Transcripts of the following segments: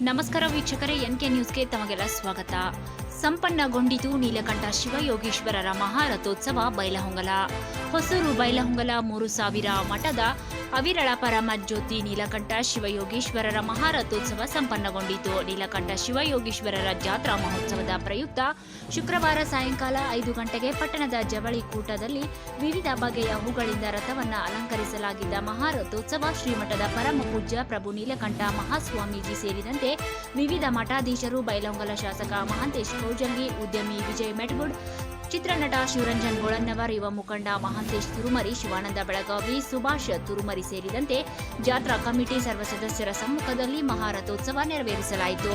ನಮಸ್ಕಾರ ವೀಕ್ಷಕರೇ, ಎನ್ಕೆ ನ್ಯೂಸ್ಗೆ ತಮಗೆಲ್ಲ ಸ್ವಾಗತ. ಸಂಪನ್ನಗೊಂಡಿತು ನೀಲಕಂಠ ಶಿವಯೋಗೀಶ್ವರರ ಮಹಾರಥೋತ್ಸವ ಬೈಲಹೊಂಗಲ. ಹೊಸೂರು ಬೈಲಹೊಂಗಲ 3000 ಮಠದ ಅವಿರಳ ಪರಮಜ್ಯೋತಿ ನೀಲಕಂಠ ಶಿವಯೋಗೀಶ್ವರರ ಮಹಾರಥೋತ್ಸವ ಸಂಪನ್ನಗೊಂಡಿತು. ನೀಲಕಂಠ ಶಿವಯೋಗೀಶ್ವರರ ಜಾತ್ರಾ ಮಹೋತ್ಸವದ ಪ್ರಯುಕ್ತ ಶುಕ್ರವಾರ ಸಾಯಂಕಾಲ 5 ಗಂಟೆಗೆ ಪಟ್ಟಣದ ಜವಳಿ ಕೂಟದಲ್ಲಿ ವಿವಿಧ ಬಗೆಯ ಹೂಗಳಿಂದ ರಥವನ್ನು ಅಲಂಕರಿಸಲಾಗಿದ್ದ ಮಹಾರಥೋತ್ಸವ ಶ್ರೀಮಠದ ಪರಮ ಪೂಜ್ಯ ಪ್ರಭು ನೀಲಕಂಠ ಮಹಾಸ್ವಾಮೀಜಿ ಸೇರಿದಂತೆ ವಿವಿಧ ಮಠಾಧೀಶರು, ಬೈಲಹೊಂಗಲ ಶಾಸಕ ಮಹಾಂತೇಶ್ ಕೌಜಲ್ಗಿ, ಉದ್ಯಮಿ ವಿಜಯ್ ಮೆಟ್ಗುಡ್, ಚಿತ್ರನಟ ಶಿವರಂಜನ್ ಗೋಳನ್ನವರ್, ಯುವ ಮುಖಂಡ ಮಹಾಂತೇಶ್ ತುರುಮರಿ, ಶಿವಾನಂದ ಬೆಳಗಾವಿ, ಸುಭಾಷ್ ತುರುಮರಿ ಸೇರಿದಂತೆ ಜಾತ್ರಾ ಕಮಿಟಿ ಸರ್ವ ಸದಸ್ಯರ ಸಮ್ಮುಖದಲ್ಲಿ ಮಹಾರಥೋತ್ಸವ ನೆರವೇರಿಸಲಾಯಿತು.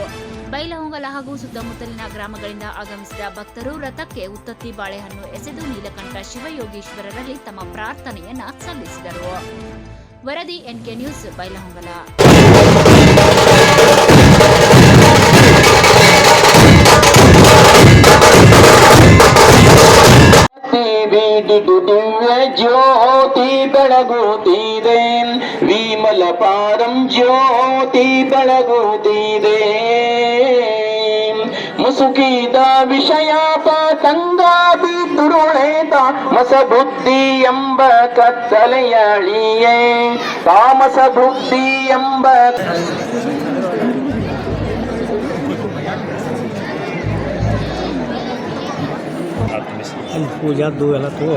ಬೈಲಹೊಂಗಲ ಹಾಗೂ ಸುತ್ತಮುತ್ತಲಿನ ಗ್ರಾಮಗಳಿಂದ ಆಗಮಿಸಿದ ಭಕ್ತರು ರಥಕ್ಕೆ ಉತ್ತತ್ತಿ ಬಾಳೆಹಣ್ಣು ಎಸೆದು ನೀಲಕಂಠ ಶಿವಯೋಗೀಶ್ವರರಲ್ಲಿ ತಮ್ಮ ಪ್ರಾರ್ಥನೆಯನ್ನ ಸಲ್ಲಿಸಿದರು. ವರದಿ ಎನ್ಕೆ ನ್ಯೂಸ್, ಬೈಲಹೊಂಗಲ. ದಿವ್ಯ ಜ್ಯೋತಿ ಬೆಳಗುತ್ತಿದೆ, ವಿಮಲ ಪಾರಂ ಜ್ಯೋತಿ ಬೆಳಗುತ್ತಿದೆ. ಮುಸುಕಿದ ವಿಷಯ ಪತಂಗ ಬಿದುರುಳೆದ ಮಸ ಬುದ್ಧಿ ಎಂಬ ಕತ್ತಲೆಯಳಿಯೇ, ತಾಮಸ ಬುದ್ಧಿ ಎಂಬ पूजा दो है तो